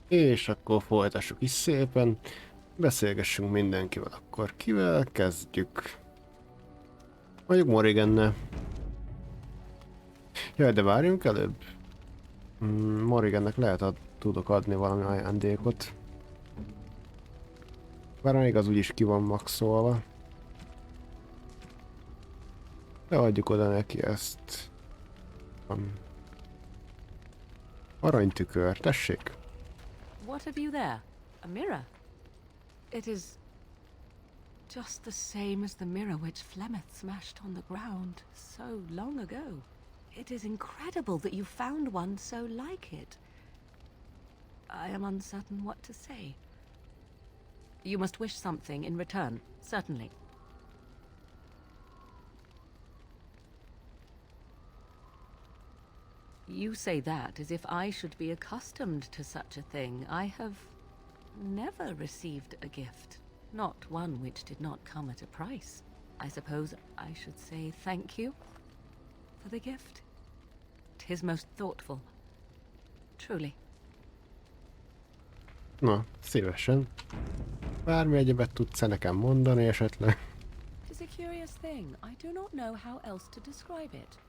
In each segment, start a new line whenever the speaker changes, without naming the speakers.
És akkor folytassuk is szépen. Beszélgessünk mindenkivel. Akkor kivel kezdjük? Mondjuk Morrigannel. Jaj, de várjunk előbb. Morrigannek tudok adni valami ajándékot. Bár még az úgyis ki van maxolva. De adjuk oda neki ezt. Aranytükör, tessék!
What have you there? A mirror? It is just the same as the mirror which Flemeth smashed on the ground so long ago. It is incredible that you found one so like it. I am uncertain what to say. You must wish something in return, certainly. You say that as if I should be accustomed to such a thing. I have never received a gift, not one which did not come at a price. I suppose I should say thank you for the gift. 'Tis most thoughtful. Truly.
Na, szívesen. Bármi egyebet tudsz nekem mondani esetleg?
Tis a curious thing. I do not know how else to describe it.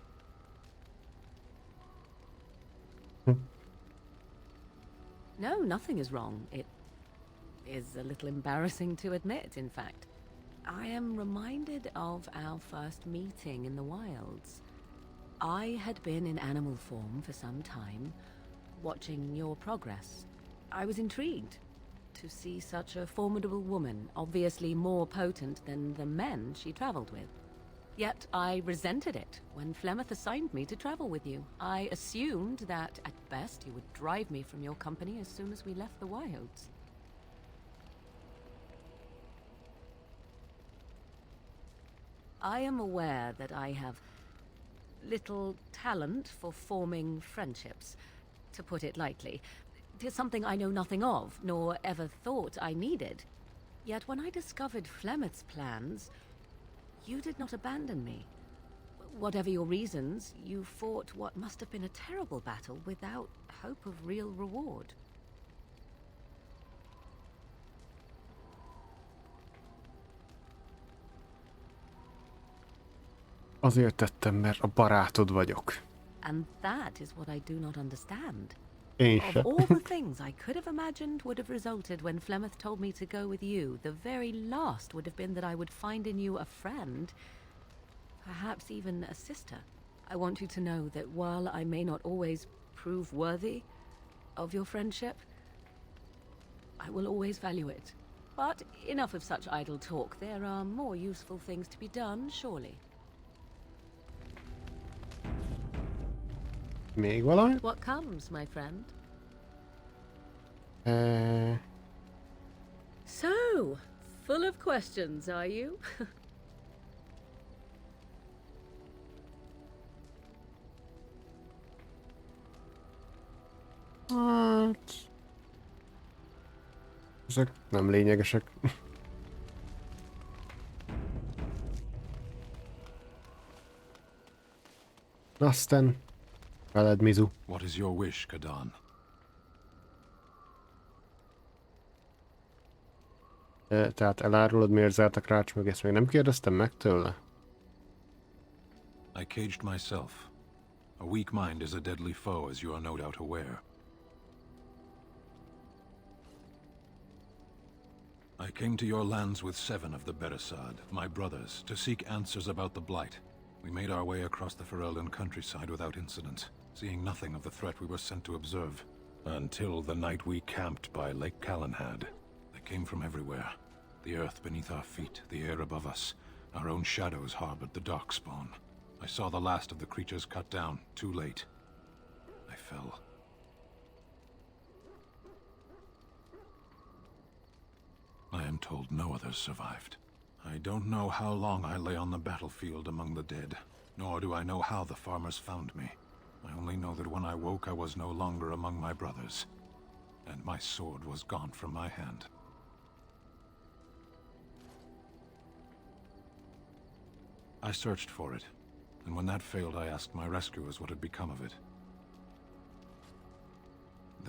No, nothing is wrong. It is a little embarrassing to admit, in fact. I am reminded of our first meeting in the wilds. I had been in animal form for some time, watching your progress. I was intrigued to see such a formidable woman, obviously more potent than the men she traveled with. Yet I resented it when Flemeth assigned me to travel with you. I assumed that, at best, you would drive me from your company as soon as we left the wilds. I am aware that I have little talent for forming friendships, to put it lightly. 'Tis something I know nothing of, nor ever thought I needed. Yet when I discovered Flemeth's plans, you did not abandon me. Whatever your reasons, you fought what must have been a terrible battle without hope of real reward.
Azért tettem, mert a barátod vagyok.
And that is what I do not understand.
Én
Of
se.
all the things I could have imagined would have resulted when Flemeth told me to go with you, the very last would have been that I would find in you a friend, perhaps even a sister. I want you to know that while I may not always prove worthy of your friendship, I will always value it. But enough of such idle talk. There are more useful things to be done, surely.
Még valami?
What comes, my friend? So, full of questions, are you?
Hát... Ezek nem lényegesek. Aztán... Veled, Mizu.
What is your wish, Kadan?
Tehát elárulod, miért zártak rács meg, ezt még nem kérdeztem meg tőle?
I caged myself. A weak mind is a deadly foe, as you are no doubt aware. I came to your lands with 7 of the Beresad, my brothers, to seek answers about the Blight. We made our way across the Ferelden countryside without incident, seeing nothing of the threat we were sent to observe. Until the night we camped by Lake Calenhad. They came from everywhere. The earth beneath our feet, the air above us. Our own shadows harbored the darkspawn. I saw the last of the creatures cut down, too late. I fell. I am told no others survived. I don't know how long I lay on the battlefield among the dead, nor do I know how the farmers found me. I only know that when I woke I was no longer among my brothers, and my sword was gone from my hand. I searched for it, and when that failed I asked my rescuers what had become of it.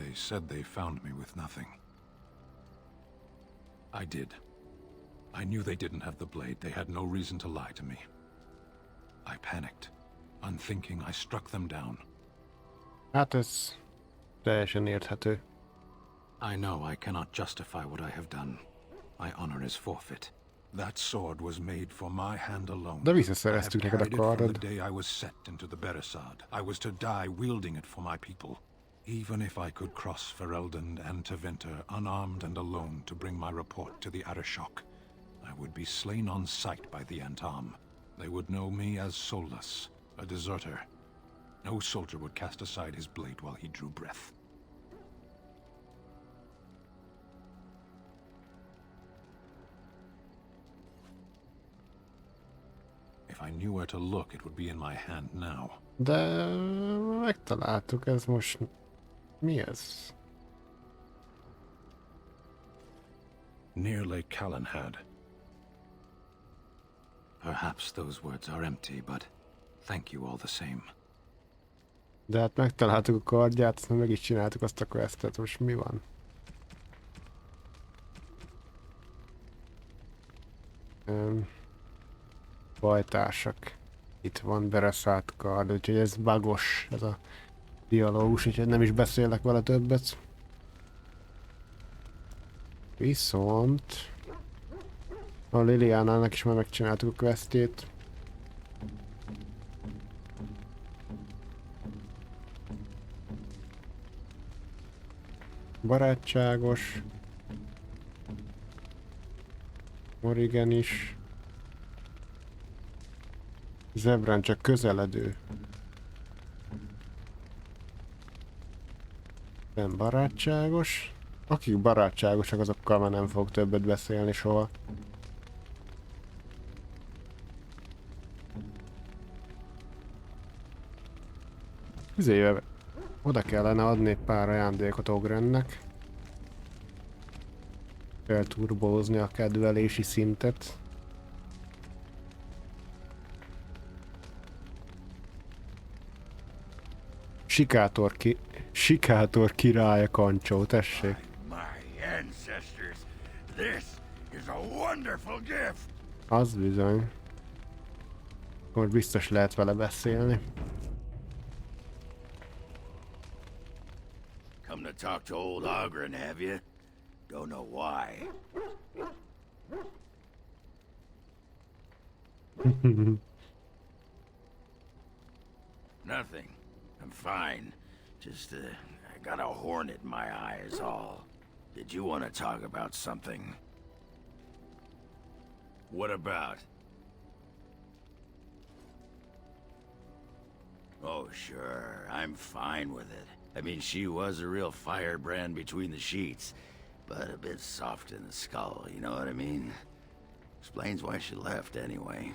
They said they found me with nothing. I did. I knew they didn't have the blade. They had no reason to lie to me. I panicked. Unthinking, I struck them down.
Hát ez teljesen érthető.
I know I cannot justify what I have done. My honor is forfeit. That sword was made for my hand alone.
De
I have
visszaszereztük neked a
carried it from
kardod.
the day I was set into the Beresad. I was to die wielding it for my people. Even if I could cross Ferelden and Tevinter unarmed and alone to bring my report to the Arishok, I would be slain on sight by the Antam. They would know me as soulless, a deserter. No soldier would cast aside his blade while he drew breath. If I knew where to look, it would be in my hand now.
De megtaláltuk, ez most... Mi ez?
Near Lake Callanhad. Perhaps those words are empty, but thank you all the same.
De hát megtaláltuk a kardját, aztán meg is csináltuk azt a questet, most mi van? Bajtársak. Itt van Beresad kard, úgyhogy ez bugos, ez a dialógus, úgyhogy nem is beszélek vele többet. Viszont... A Liliánának is már megcsináltuk a questjét. Barátságos. Morrigan is. Zebran csak közeledő. Nem barátságos. Akik barátságosak, azokkal már nem fog többet beszélni soha. Üzével oda kellene adni pár ajándékot Ogrennek. Felturbózni a kedvelési szintet. Sikátor királya Kancsó, tessék.
My ancestors, this is a wonderful gift.
Az bizony. Akkor biztos lehet vele beszélni.
Come to talk to old Ogren, have you? Don't know why. Nothing. I'm fine. Just, I got a hornet in my eye is all. Did you want to talk about something? What about? Oh, sure. I'm fine with it. I mean, she was a real firebrand between the sheets, but a bit soft in the skull, you know what I mean? Explains why she left, anyway.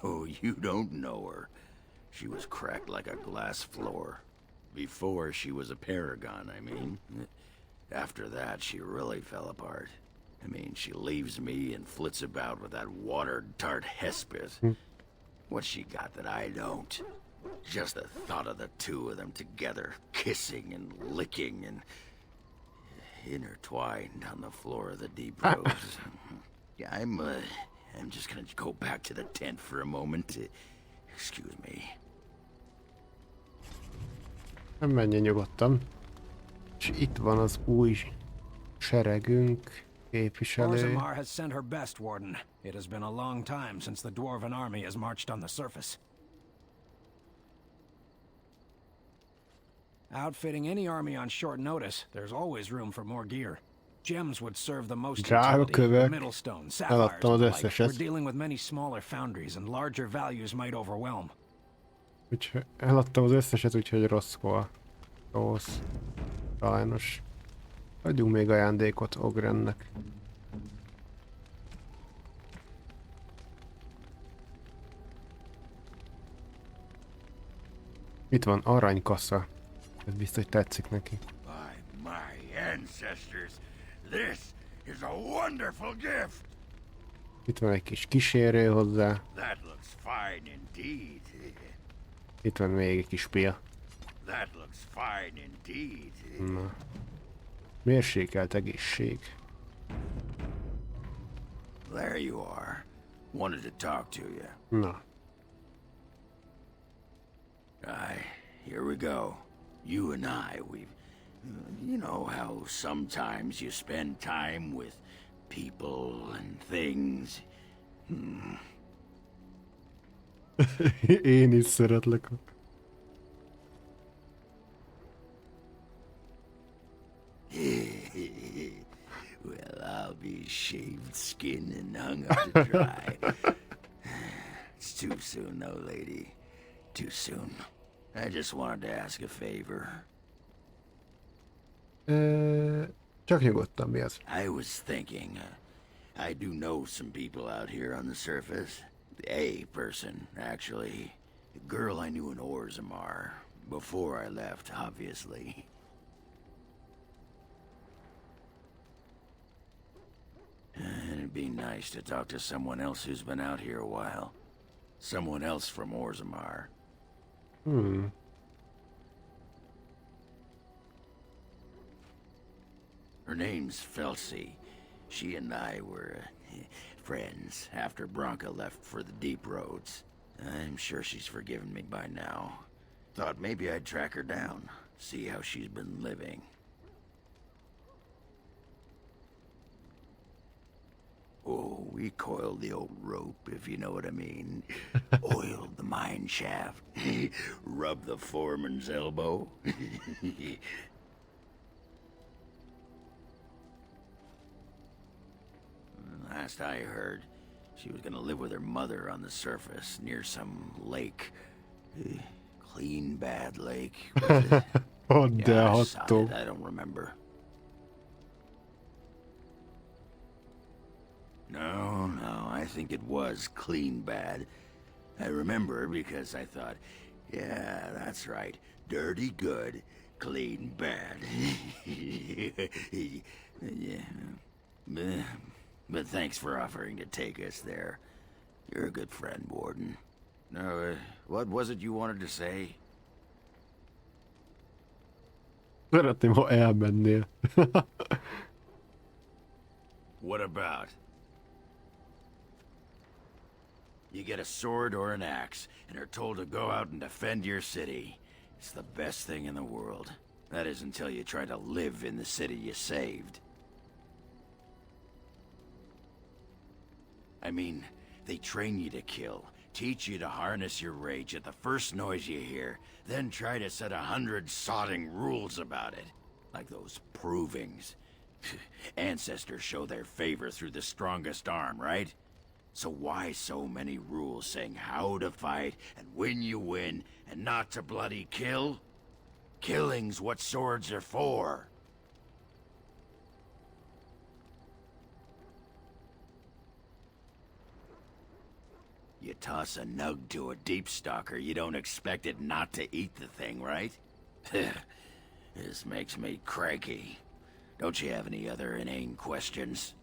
Oh, you don't know her. She was cracked like a glass floor. Before she was a paragon, I mean. After that, she really fell apart. I mean, she leaves me and flits about with that water-tart Hespith. What's she got that I don't? Just the thought of the two of them together, kissing and licking and intertwined on the floor of the deep rose. Yeah, I'm just gonna go back to the tent for a moment. Excuse me.
Nem menjen nyugodtan. És itt van az új seregünk, képviselő.
Orzammar has sent her best, Warden. It has been a long time since the Dwarven army has marched on the surface. Outfitting any army on short notice, there's always room for more gear. Gems would serve the most
Drága
utility.
kövek.
Middlestone, sapphires,
Eladtam az
and the like.
összeset.
We're dealing with many smaller foundries, and larger values might overwhelm.
Úgyhogy eladtam az összeset, úgyhogy rossz. Sajnos. Adjunk még ajándékot Ogrennek. Itt van aranykassa. Ez biztos tetszik neki.
By my ancestors, this is a wonderful gift.
Itt van egy kis kísérő hozzá.
That looks fine indeed.
Itt van még egy kis pia.
That looks fine indeed.
Na. Mérsékelt egészség.
There you are. Wanted to talk to you.
Na.
Here we go. You and I, you know how sometimes you spend time with people and things.
Én is szeretlek.
Well, I'll be shaved skin and hung up to dry. It's too soon, though, lady. Too soon. I just wanted to ask a favor.
Csak nyugodtan, mi az?
I was thinking, I do know some people out here on the surface. A person, actually. A girl I knew in Orzammar. Before I left, obviously. It'd be nice to talk to someone else who's been out here a while. Someone else from Orzammar. Her name's Felsi. She and I were friends after Bronca left for the deep roads. I'm sure she's forgiven me by now. Thought maybe I'd track her down, see how she's been living. Oh, we coiled the old rope, if you know what I mean. Oiled the mine shaft. Rubbed the foreman's elbow. Last I heard, she was gonna live with her mother on the surface near some lake. Clean bad lake. Was it? Yeah, I saw it. I don't remember. No, I think it was clean bad. I remember because I thought, yeah, that's right. Dirty good, clean bad. Yeah. But thanks for offering to take us there. You're a good friend, Warden. No, what was it you wanted to say?
Szeretném, ha elmennél.
What about? You get a sword or an axe, and are told to go out and defend your city. It's the best thing in the world. That is until you try to live in the city you saved. I mean, they train you to kill, teach you to harness your rage at the first noise you hear, then try to set 100 sodding rules about it. Like those provings. Ancestors show their favor through the strongest arm, right? So why so many rules saying how to fight and when you win and not to bloody kill? Killing's what swords are for. You toss a nug to a deep stalker, you don't expect it not to eat the thing, right? This makes me cranky. Don't you have any other inane questions?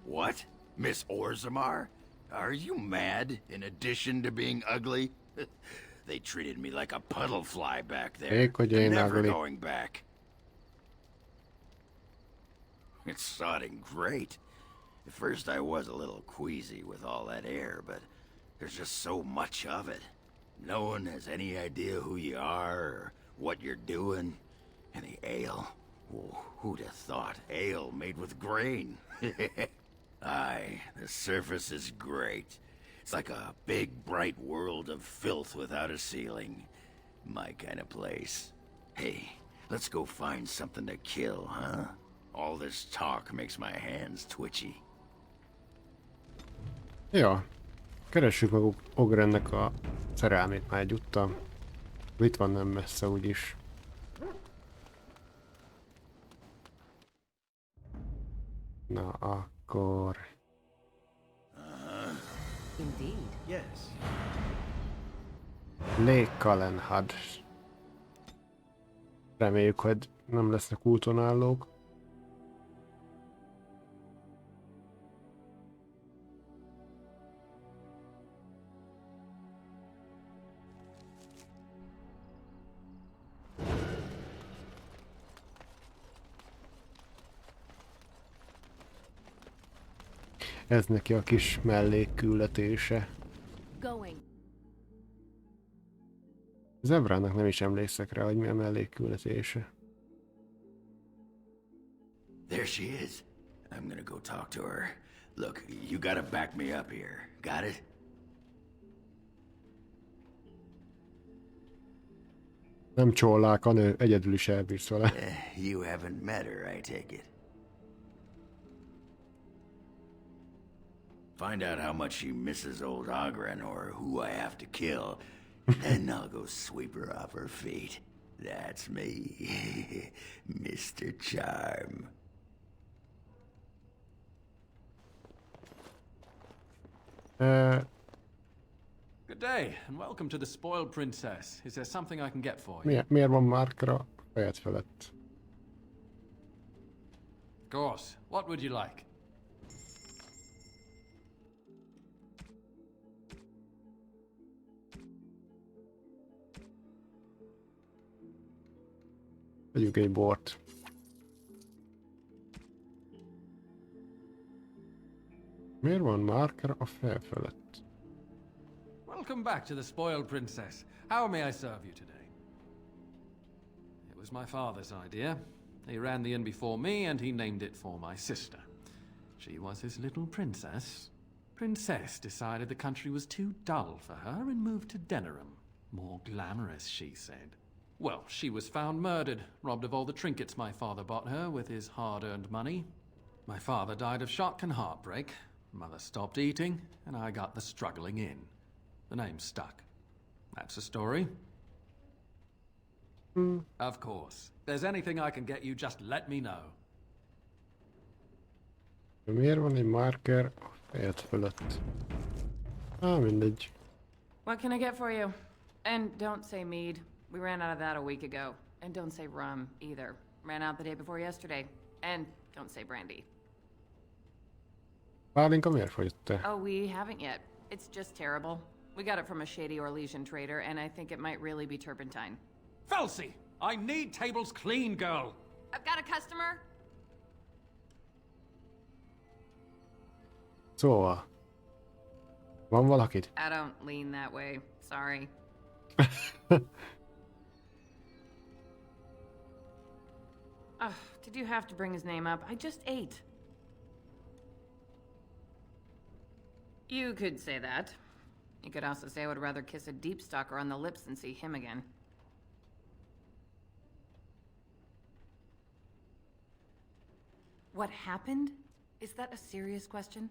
What? Miss Orzammar? Are you mad, in addition to being ugly? They treated me like a puddle fly back there.
Hogy
Never
ugly.
going back. It's sodding great. At first I was a little queasy with all that air, but there's just so much of it. No one has any idea who you are or what you're doing. And the ale. Oh, who'd have thought? Ale made with grain. Aye, the surface is great. It's like a big, bright world of filth without a ceiling. My kind of place. Hey, let's go find something to kill, huh? All this talk makes my hands twitchy.
Ja. Keressük meg Ogrennek a szerelmét már egyúttal. Itt van nem messze úgyis. Na akkor...
Indeed.
Yes.
Lékalenhad. Reméljük, hogy nem lesznek útonállók. Ez neki a kis mellékküldetése.
Going.
Zebrának nem is emlékszek rá, hogy mi a mellékküldetése.
There she is. I'm gonna go talk to her. Look, you gotta back me up here. Got it?
Nem csollák a nő, egyedül is elbírsz vele.
You haven't met her, I take it. Find out how much she misses old Ogren or who I have to kill, and I'll go sweep her off her feet. That's me, Mr. Charm.
Good day, and welcome to the Spoiled Princess. Is there something I can get for you?
Miért van márkra fejed felett?
Of course. What would you like?
Vegyünk egy bort. Miért van márkra a fej felett?
Welcome back to the Spoiled Princess. How may I serve you today? It was my father's idea. He ran the inn before me, and he named it for my sister. She was his little princess. Princess decided the country was too dull for her and moved to Denerim. More glamorous, she said. Well, she was found murdered, robbed of all the trinkets my father bought her with his hard-earned money. My father died of shock and heartbreak. Mother stopped eating, and I got the struggling inn. The name stuck. That's the story. Of course. If there's anything I can get you, just let me know.
Miért van egy márker a fejed felett? Mindegy.
What can I get for you? And don't say mead. We ran out of that a week ago. And don't say rum, either. Ran out the day before yesterday. And don't say brandy.
Pálinka miért fogyott te?
Oh, we haven't yet. It's just terrible. We got it from a shady Orlesian trader, and I think it might really be turpentine.
Felsi! I need tables clean, girl!
I've got a customer.
Szóval. Van valakit?
I don't lean that way. Sorry. Did you have to bring his name up? I just ate. You could say that. You could also say I would rather kiss a deep stalker on the lips than see him again. What happened? Is that a serious question?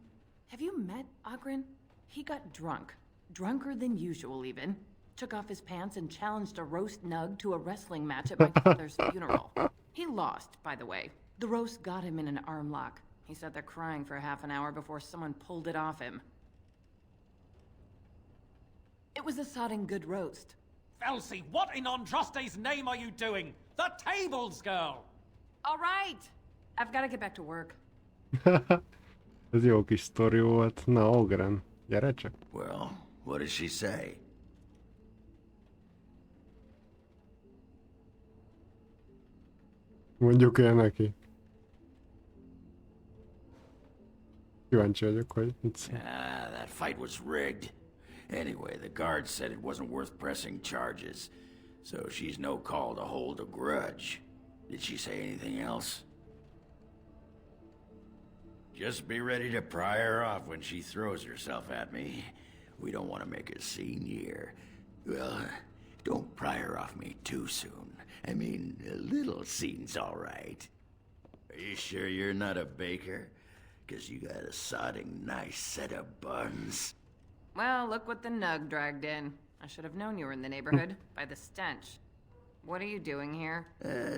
Have you met Ogren? He got drunk. Drunker than usual, even. Took off his pants and challenged a roast nug to a wrestling match at my father's funeral. He lost, by the way. The roast got him in an arm lock. He sat there crying for half an hour before someone pulled it off him. It was a sodding good roast.
Felsi, what in Andraste's name are you doing? The tables, girl!
All right! I've got to get back to work.
Ez jó kis sztori volt. Na, Ogren, gyere csak.
Well, what does she say?
Mondjuk el neki. Kíváncsi vagyok, hogy mit szól.
That fight was rigged. Anyway, the guard said it wasn't worth pressing charges, so she's no call to hold a grudge. Did she say anything else? Just be ready to pry her off when she throws herself at me. We don't want to make a scene here. Well, don't pry her off me too soon. I mean, a little scene's all right. Are you sure you're not a baker? 'Cause you got a sodding nice set of buns.
Well, look what the nug dragged in. I should have known you were in the neighborhood by the stench. What are you doing here?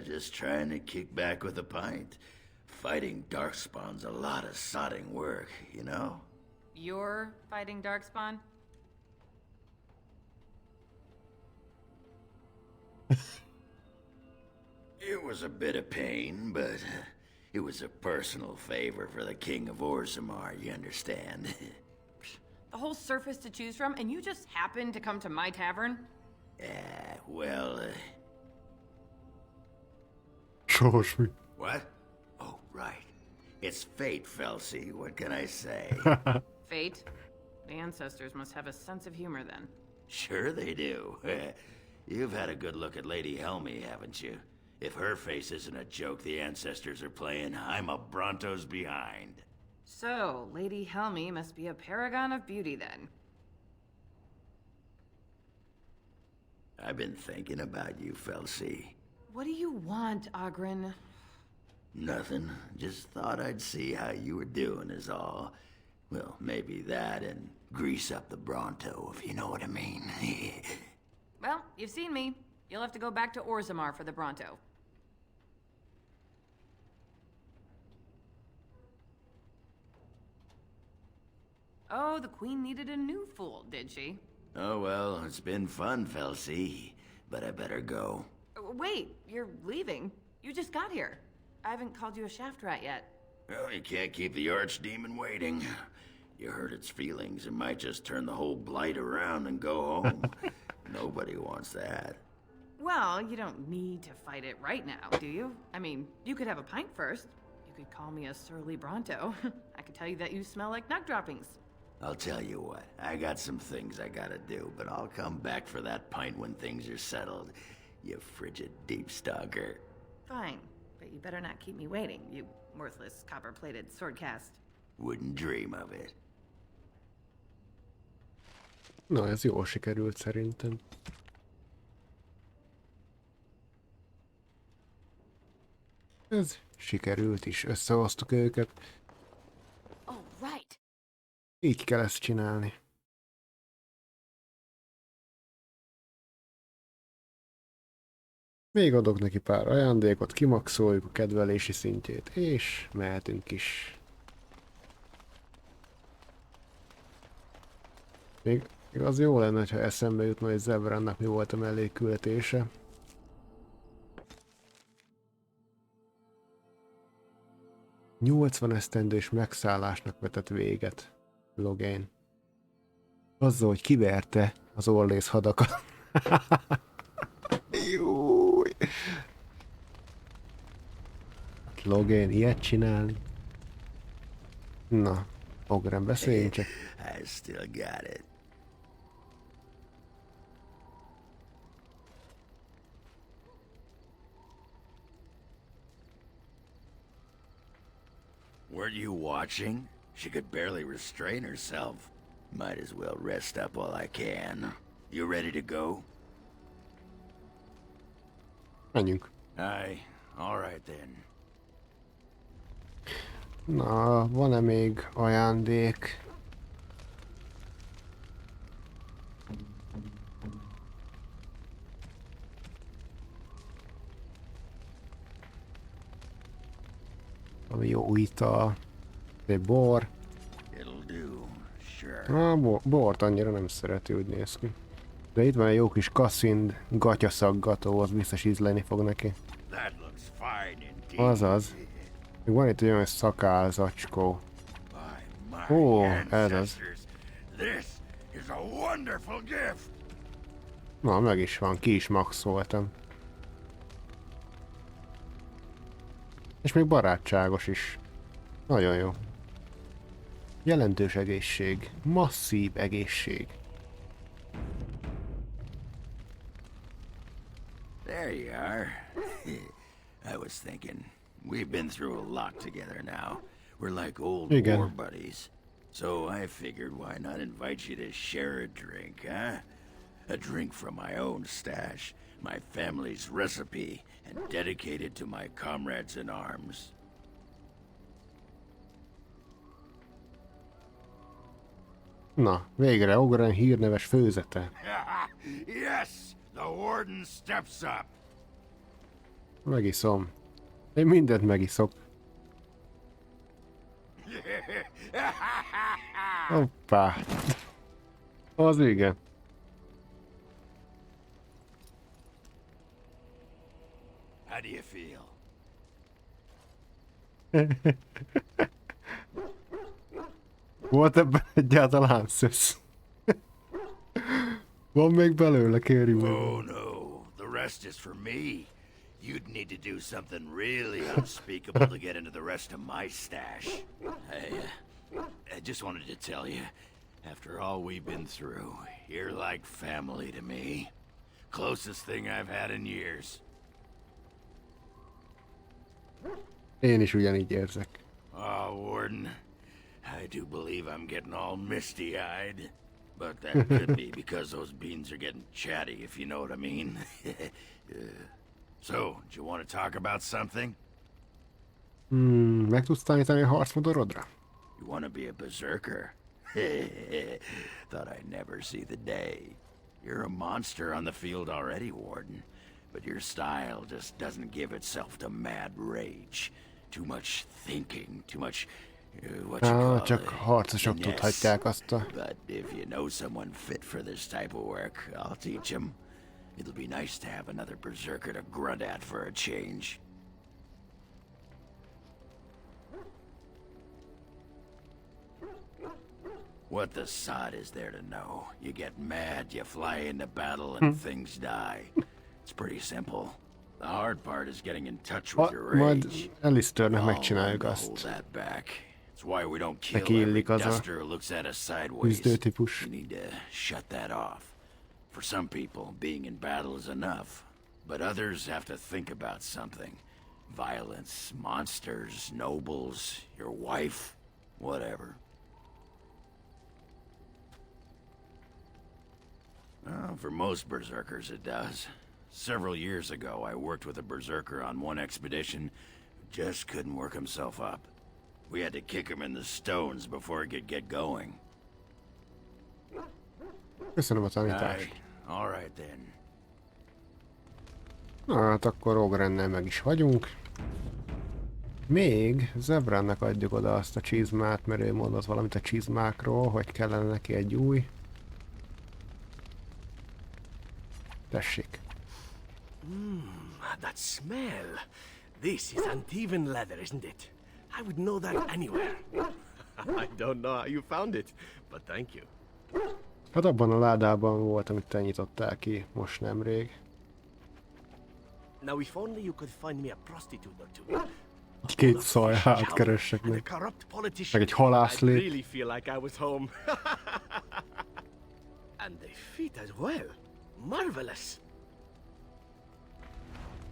Just trying to kick back with a pint. Fighting Darkspawn's a lot of sodding work, you know?
You're fighting Darkspawn?
It was a bit of pain, but it was a personal favor for the King of Orzammar, you understand?
The whole surface to choose from, and you just happened to come to my tavern?
Well,
Sors mi?
what? Oh, right. It's fate, Felsi. What can I say?
Fate? The ancestors must have a sense of humor then.
Sure they do. You've had a good look at Lady Helmy, haven't you? If her face isn't a joke the ancestors are playing, I'm a Bronto's behind.
So, Lady Helmy must be a paragon of beauty then.
I've been thinking about you, Felsi.
What do you want, Ogren?
Nothing. Just thought I'd see how you were doing is all. Well, maybe that and grease up the Bronto, if you know what I mean.
Well, you've seen me. You'll have to go back to Orzammar for the Bronto. Oh, the Queen needed a new fool, did she?
Oh well, it's been fun, Felsi. But I better go.
Wait, you're leaving? You just got here. I haven't called you a shaft rat yet.
Well, you can't keep the archdemon waiting. You hurt its feelings, it might just turn the whole blight around and go home. Nobody wants that.
Well, you don't need to fight it right now, do you? I mean, you could have a pint first. You could call me a surly Bronto. I could tell you that you smell like nug droppings.
I'll tell you what, I got some things I gotta do, but I'll come back for that pint when things are settled, you frigid deep stalker.
Fine, but you better not keep me waiting, you worthless copper-plated swordcast.
Wouldn't dream of it.
Na, ez jól sikerült szerintem. Ez sikerült is, összehoztuk őket.
Oh, right.
Így kell ezt csinálni. Még adok neki pár ajándékot, kimaxoljuk a kedvelési szintjét, és mehetünk is. Még az jó lenne, ha eszembe jutna, hogy Zebrannak mi volt a mellékküldetése. ...80 esztendős megszállásnak vetett véget Loghain. Azzal, hogy kiverte az orlész hadakat. Júj! Loghain ilyet csinálni? Na, Ogren, beszéljünk csak.
I still got it. Weren't you watching? She could barely restrain herself. Might as well rest up while I can. You ready to go?
Menjünk.
Aye, all right then.
Na, van-e még ajándék? Ami jó ital. Egy bor.
It'll do, sure.
Bort annyira nem szereti, úgy néz ki. De itt van egy jó kis kaszind gatyaszaggató, az biztos ízleni fog neki.
That looks fine indeed.
Azaz. Még van itt egy olyan szakálzacskó.
By my
Ó, ez az.
ancestors, this is a wonderful gift.
Na, meg is van, ki is maxoltam. És még barátságos is. Nagyon jó. Jelentős egészség. Masszív egészség.
There you are. I was thinking, we've been through a lot together now. We're like old
Igen.
war buddies. So I figured why not invite you to share a drink, huh? A drink from my own stash, my family's recipe, and dedicated to my comrades in arms.
Na, végre Ogren hírneves főzete.
Yes! The warden steps up!
Megiszom. Én mindent megiszok. Hoppá. Az igen.
How do you feel?
Volt ebben egyáltalán szösz. Van még belőle, kérjük meg.
Oh no, the rest is for me. You'd need to do something really unspeakable to get into the rest of my stash. I just wanted to tell you, after all we've been through, you're like family to me. Closest thing I've had in years.
Én is ugyanígy érzek.
Oh, Warden, I do believe I'm getting all misty-eyed. But that could be because those beans are getting chatty, if you know what I mean. So, do you want to talk about something?
Meg tudsz tanítani a harcmodorodra?
You want to be a berserker? Thought I'd never see the day. You're a monster on the field already, Warden. But your style just doesn't give itself to mad rage. Too much thinking, too much... what you call
csak harcosok tudhatják azt a...
But if you know someone fit for this type of work, I'll teach him. It'll be nice to have another berserker to grunt at for a change. What the sod is there to know? You get mad, you fly into battle, and things die. It's pretty simple. The hard part is getting in touch with your
Majd
rage.
Alistairnek
I'll
megcsináljuk
learn to hold
azt.
that back. It's why we don't kill
Neki
every
illik az a
duster who looks at us sideways.
küzdőtípus.
You need to shut that off. For some people, being in battle is enough. But others have to think about something. Violence, monsters, nobles, your wife, whatever. Well, for most berserkers it does. Several years ago, I worked with a berserker on one expedition who just couldn't work himself up. We had to kick him in the stones before he could get going.
Köszönöm a tanítást.
All right then.
Na hát akkor Ogrennel meg is vagyunk. Még Zebrannek adjuk oda azt a csizmát, mert ő mondott valamit a csizmákról, hogy kellene neki egy új. Tessék.
That smell. This is uneven leather, isn't it? I would know that anywhere. I don't know how you found it, but thank you.
Hát abban a ládában volt, amit te nyitottál ki most nemrég.
Now if only you could find me a prostitute or two.
Két szajhát keressek
And a
meg.
corrupt politician.
Meg egy halászlét.
I really feel like I was home. And they fit as well. Marvelous.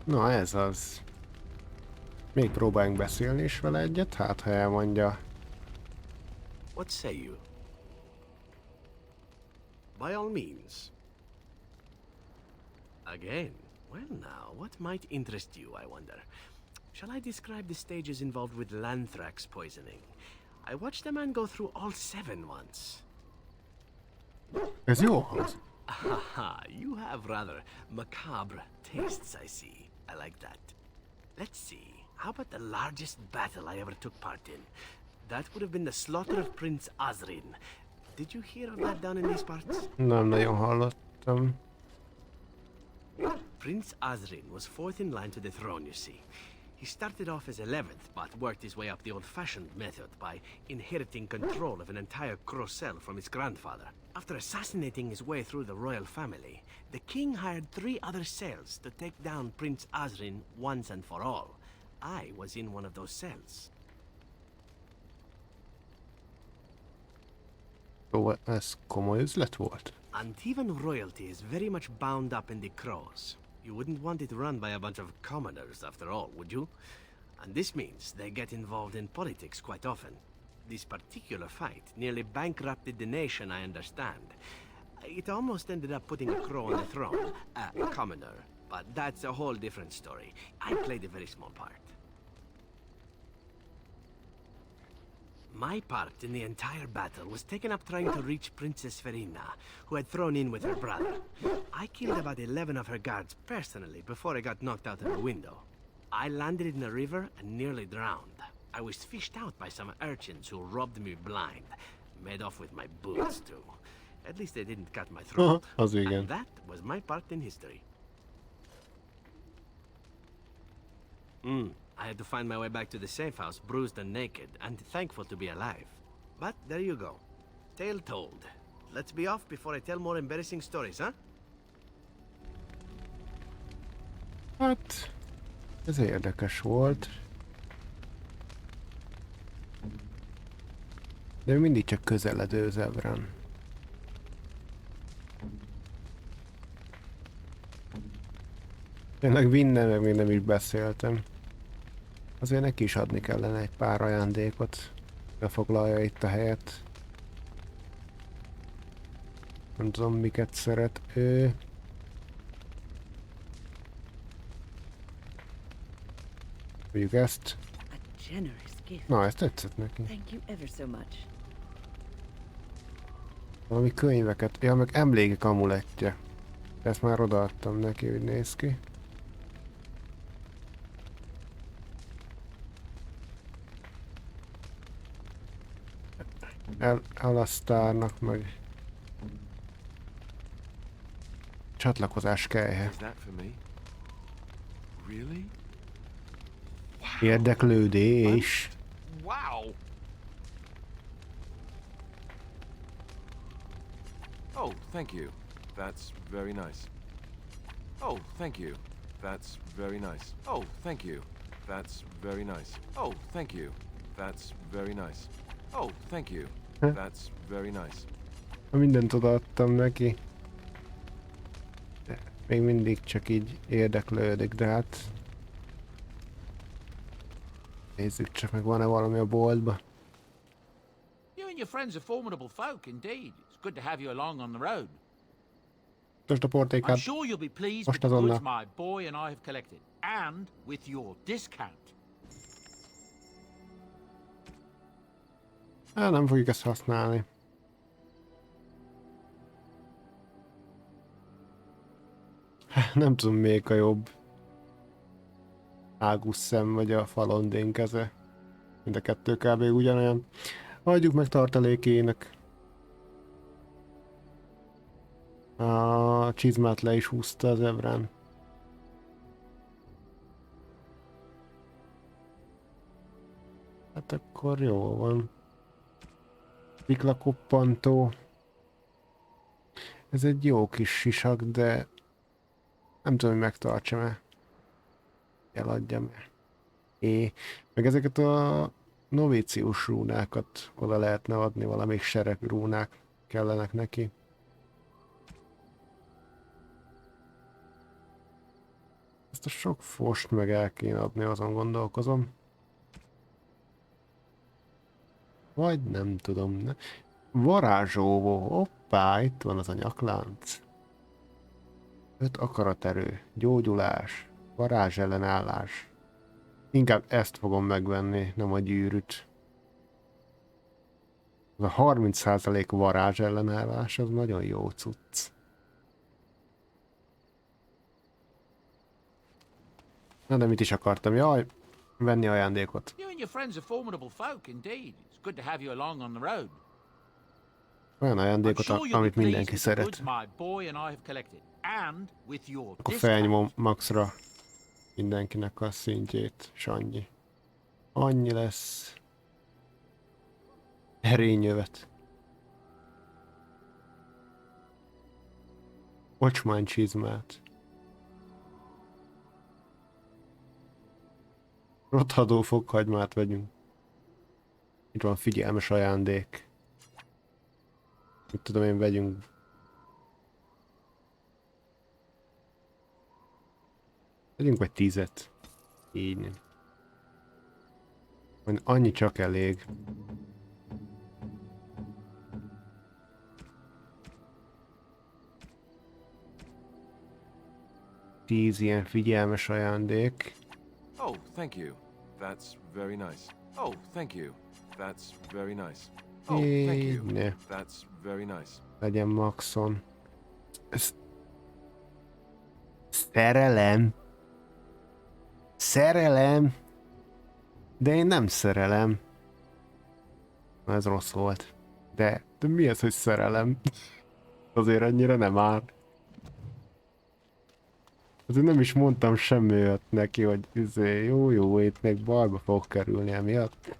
Na ez az. Még próbáljunk beszélni is vele egyet, hát ha elmondja.
What say you? By all means. Again? Well now, what might interest you, I wonder? Shall I describe the stages involved with Lanthrax poisoning? I watched a man go through all 7 once.
Ez jó hangzik.
Haha, you have rather macabre tastes, I see. I like that. Let's see. How about the largest battle I ever took part in? That would have been the slaughter of Prince Azrin. Did you hear of that down in these parts?
Nem nagyon hallottam.
Prince Azrin was 4th in line to the throne, you see. He started off as 11th, but worked his way up the old-fashioned method by inheriting control of an entire Crocel from his grandfather. After assassinating his way through the royal family, the king hired 3 other cells to take down Prince Azrin once and for all. I was in one of those cells.
Jó, ez komoly üzlet volt.
Antivan royalty is very much bound up in the Crows. You wouldn't want it run by a bunch of commoners, after all, would you? And this means they get involved in politics quite often. This particular fight nearly bankrupted the nation, I understand. It almost ended up putting a Crow on the throne, a commoner. But that's a whole different story. I played a very small part. My part in the entire battle was taken up trying to reach Princess Verina, who had thrown in with her brother. I killed about 11 of her guards personally before I got knocked out of a window. I landed in a river and nearly drowned. I was fished out by some urchins who robbed me blind. Made off with my boots, too. At least they didn't cut my throat.
Az igen.
And that was my part in history. I had to find my way back to the safe house, bruised and naked, and thankful to be alive. But there you go. Tale told. Let's be off before I tell more embarrassing stories, huh?
Hát, ez érdekes volt. De mindig csak közeledő zebren. Tényleg minden, meg még nem is beszéltem. Azért neki is adni kellene egy pár ajándékot. Befoglalja itt a helyet. Nem tudom, miket szeret ő. Mondjuk ezt.
A generous gift.
Na, ezt tetszett neki.
Thank you ever so much.
Valami könyveket. Ja, meg emlékek amulettje. Ezt már odaadtam neki, hogy néz ki. Alasztárnak meg csatlakozás kell.
Is that for me? Really?
Érdeklődés.
Wow! Oh, thank you. That's very nice. Oh, thank you. That's very nice. Oh, thank you. That's very nice. Oh, thank you. That's very nice. Oh, thank you. That's very nice.
Mindent odaadtam neki. De még mindig csak így érdeklődik, de hát... Nézzük csak meg, van-e valami a boltba.
You and your friends are formidable folk indeed. It's good to have you along on the road.
Most a
I'm
portékát.
sure you'll be pleased with
Most
the goods
azonnal.
my boy and I have collected, and with your discount.
Nem fogjuk ezt használni. Nem tudom, melyik a jobb. Águs szem vagy a falondén keze. Mind a kettő kb. Ugyanolyan. Hagyjuk meg tartalékének. A csizmát le is húzta az ebrán. Hát akkor jó van. Sziklakoppantó. Ez egy jó kis sisak, de nem tudom, hogy megtartsam-e. Eladjam-e. Meg ezeket a novícius rúnákat oda lehetne adni, valamelyik sereg rúnák kellenek neki. Ezt a sok fost meg el kéne adni, azon gondolkozom. Vagy nem tudom. Ne? Varázsóvó. Hoppá, itt van az a nyaklánc. 5 akaraterő. Gyógyulás. Varázs ellenállás. Inkább ezt fogom megvenni, nem a gyűrűt. Az a 30% varázs ellenállás, az nagyon jó cucc. Na de mit is akartam? Jaj, venni ajándékot.
You and your friends are formidable folk indeed. It's good to have you along on the road.
Olyan
I'm
ajándékot,
sure you'll be
amit
pleased
mindenki
with the goods
szeret.
my boy and I have collected, and with your
Akkor
discount.
felnyomom maxra mindenkinek a szintjét, és annyi. Annyi lesz. Erényövet. Ocsmány csizmát. Rothadó fokhagymát vegyünk. Itt van figyelmes ajándék. Mit tudom én, vegyünk. Vegyünk vagy 10-et. Így nem. Majd annyi csak elég. Tíz ilyen figyelmes ajándék.
Oh, thank you. That's very nice. Oh, thank you. That's very nice. Oh, thank you.
Ne.
That's very nice.
Legyen maxon. Ez... Szerelem. Szerelem. De én nem szerelem. Na, ez rossz volt. De mi az, hogy szerelem? Azért ennyire nem áll. Azért nem is mondtam semmi olyat neki, hogy jó, itt még bajba fog kerülni emiatt.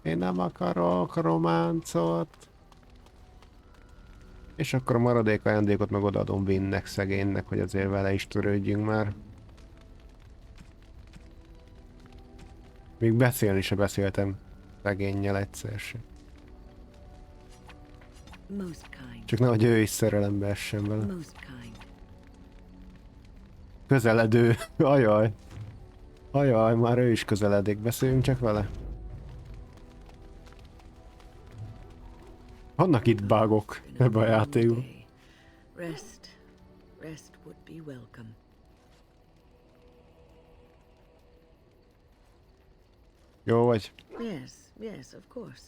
Én nem akarok románcot. És akkor a maradék ajándékot meg odaadom Vinnek, szegénynek, hogy azért vele is törődjünk már. Még beszélni se beszéltem szegénnyel egyszer sem.
Most kind.
Csak nehogy ő is szerelembe essen vele.
Most kind.
Közeledő. Ajaj. Ajaj, már ő is közeledik. Beszéljünk csak vele. Vannak itt bugok ebben a játékban.
Rest. Rest would be welcome.
Jó vagy?
Yes, yes, of course.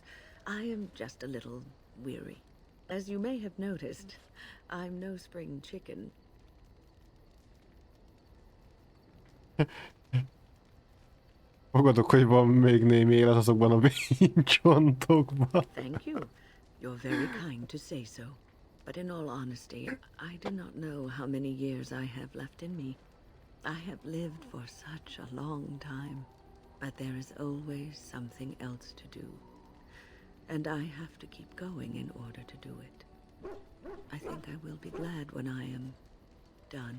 I am just a little weary. As you may have noticed, I'm no spring chicken.
Fogadok, hogy van még némi élet azokban a vénycsontokban.
Thank you. You're very kind to say so. But in all honesty, I do not know how many years I have left in me. I have lived for such a long time, but there is always something else to do. And I have to keep going in order to do it. I think I will be glad when I am done.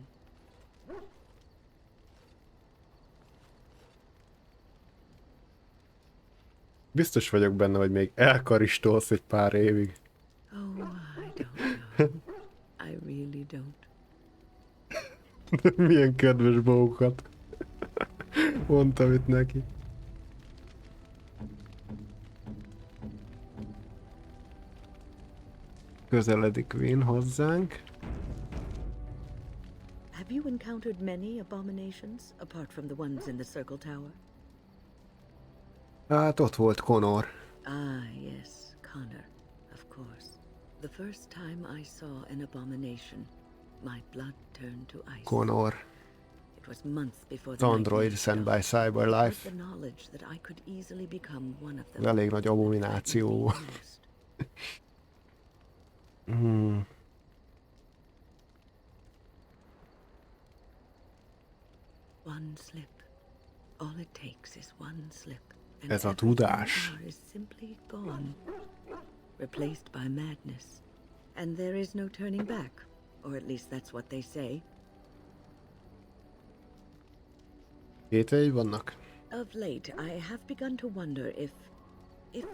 Biztos vagyok benne, hogy még elkaristolsz egy pár évig.
Oh, I don't know. I really don't.
Milyen kedves bókat. Mondtam itt neki. Közeledik Vin hozzánk.
Have you encountered many abominations apart from the ones in the Circle Tower?
Hát ott volt Connor.
Ah, yes, Connor, of course. The first time I saw an abomination, my blood turned to ice.
Connor.
It was months before
The android sent by Cyberlife.
the knowledge that I could easily become one of them.
Elég nagy abomináció.
One slip. All it takes is one slip. And
Ez a
everything
tudás.
more is simply gone. Replaced by madness. And there is no turning back. Or at least that's what they say.
Kételjei vannak?
Of late, I have begun to wonder if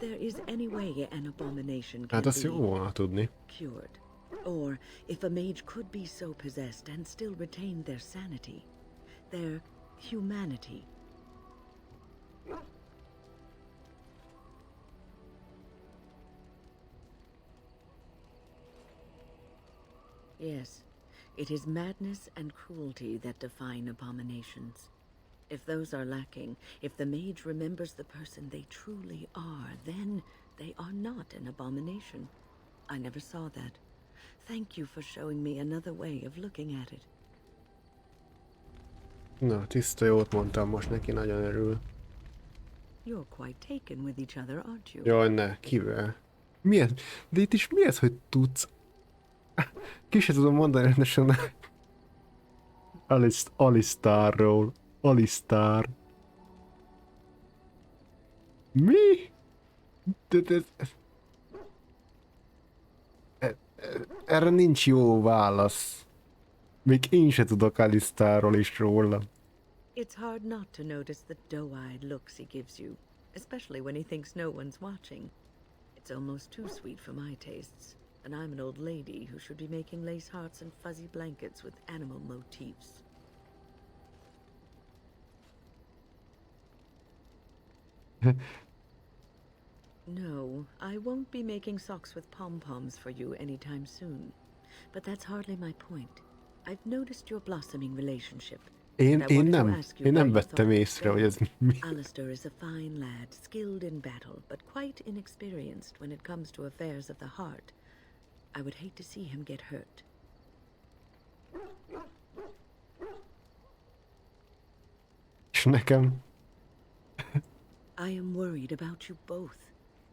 there is any way an abomination can
Hát azt jó
be
volna tudni.
cured. Or if a mage could be so possessed and still retain their sanity, their humanity. Yes, it is madness and cruelty that define abominations. If those are lacking, if the mage remembers the person they truly are, then they are not an abomination. I never saw that. Thank you for showing me another way of looking at it.
Na, tiszta jót mondtam most neki, nagyon örül.
You're quite taken with each other, aren't you?
Jaj, ne, kivel? Milyen? De itt is mi ez, hogy tudsz? Ki se tudom mondani rendesen. Alistarról. Alistar. Mi? Erre nincs jó válasz. Még én se tudok Alistarról is róla.
It's hard not to notice the doe-eyed looks he gives you, especially when he thinks no one's watching. It's almost too sweet for my tastes, and I'm an old lady who should be making lace hearts and fuzzy blankets with animal motifs. No, I won't be making socks with pom-poms for you anytime soon. But that's hardly my point. I've noticed your blossoming relationship.
Én nem vettem észre, hogy ez mi.
Alistair is a fine lad, skilled in battle, but quite inexperienced when it comes to affairs of the heart. I would hate to see him get hurt.
És nekem?
I am worried about you both.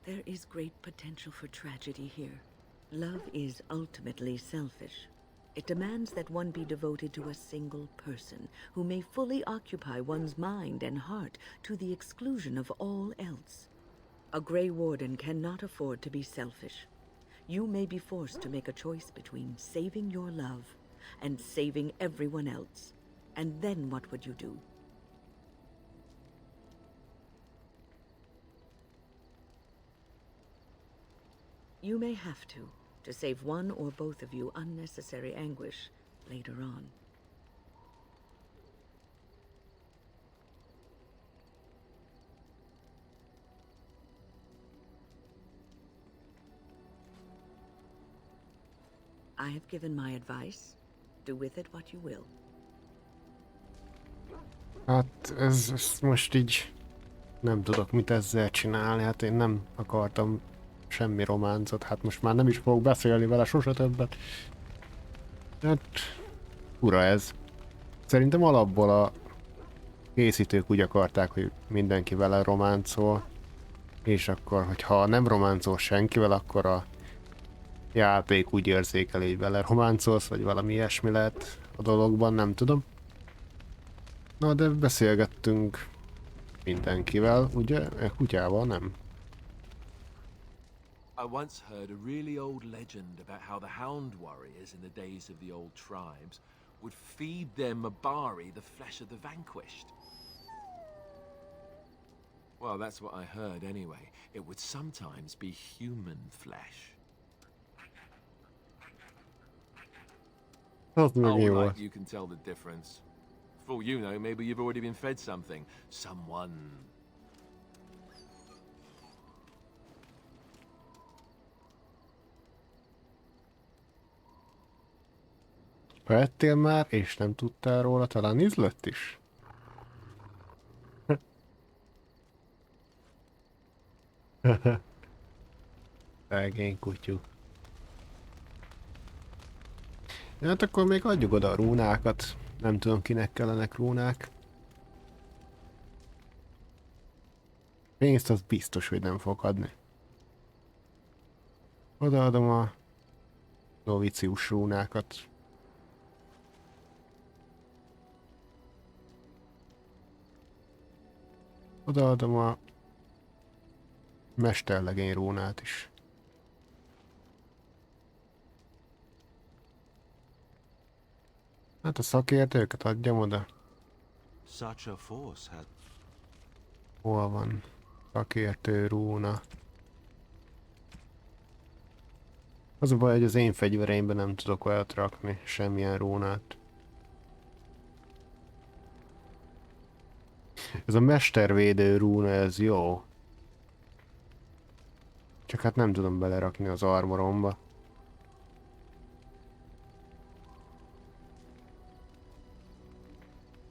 There is great potential for tragedy here. Love is ultimately selfish. It demands that one be devoted to a single person who may fully occupy one's mind and heart to the exclusion of all else. A Grey Warden cannot afford to be selfish. You may be forced to make a choice between saving your love and saving everyone else. And then what would you do? You may have to, to save one or both of you unnecessary anguish later on. I have given my advice. Do with it what you will.
Hát ez most így nem tudok mit ezzel csinálni, hát én nem akartam semmi románcot, hát most már nem is fogok beszélni vele sose többet. Hát ura ez. Szerintem alapból a készítők úgy akarták, hogy mindenki vele románcol, és akkor, hogyha nem románcol senkivel, akkor a játék úgy érzékel, hogy vele románcolsz, vagy valami ilyesmi lehet a dologban, nem tudom. Na, de beszélgettünk mindenkivel, ugye? Kutyával nem.
I once heard a really old legend about how the Hound warriors in the days of the old tribes would feed their Mabari the flesh of the vanquished. Well, that's what I heard anyway. It would sometimes be human flesh.
Az meg
Oh,
jó.
like you can tell the difference. For all you know, maybe you've already been fed something. Someone.
Ettél már, és nem tudtál róla, talán ízlett is? Szegény kutyú. Hát akkor még adjuk oda a rúnákat. Nem tudom, kinek kellenek rúnák. Pénzt az biztos, hogy nem fog adni. Odaadom a novicius rúnákat. Odaadom a mesterlegény rúnát is. Hát a szakértőket adjam oda.
Such a force had...
Hol van? Szakértő rúna. Az a baj, hogy az én fegyvereimben nem tudok olyat rakni, semmilyen rúnát. Ez a mestervédő rúna, ez jó. Csak hát nem tudom belerakni az armoromba.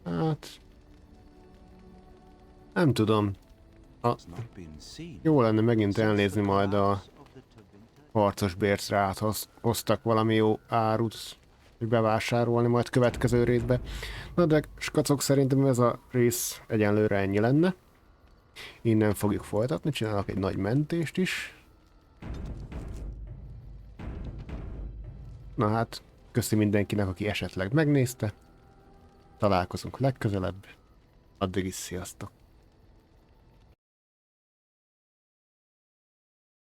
Hát... Nem tudom. Jó lenne megint elnézni majd a harcos bércre áthoztak valami jó árut, hogy bevásárolni majd következő részbe. Na de skacok, szerintem ez a rész egyenlőre ennyi lenne. Innen fogjuk folytatni, csinálok egy nagy mentést is. Na hát, köszi mindenkinek, aki esetleg megnézte. Találkozunk legközelebb. Addig is sziasztok!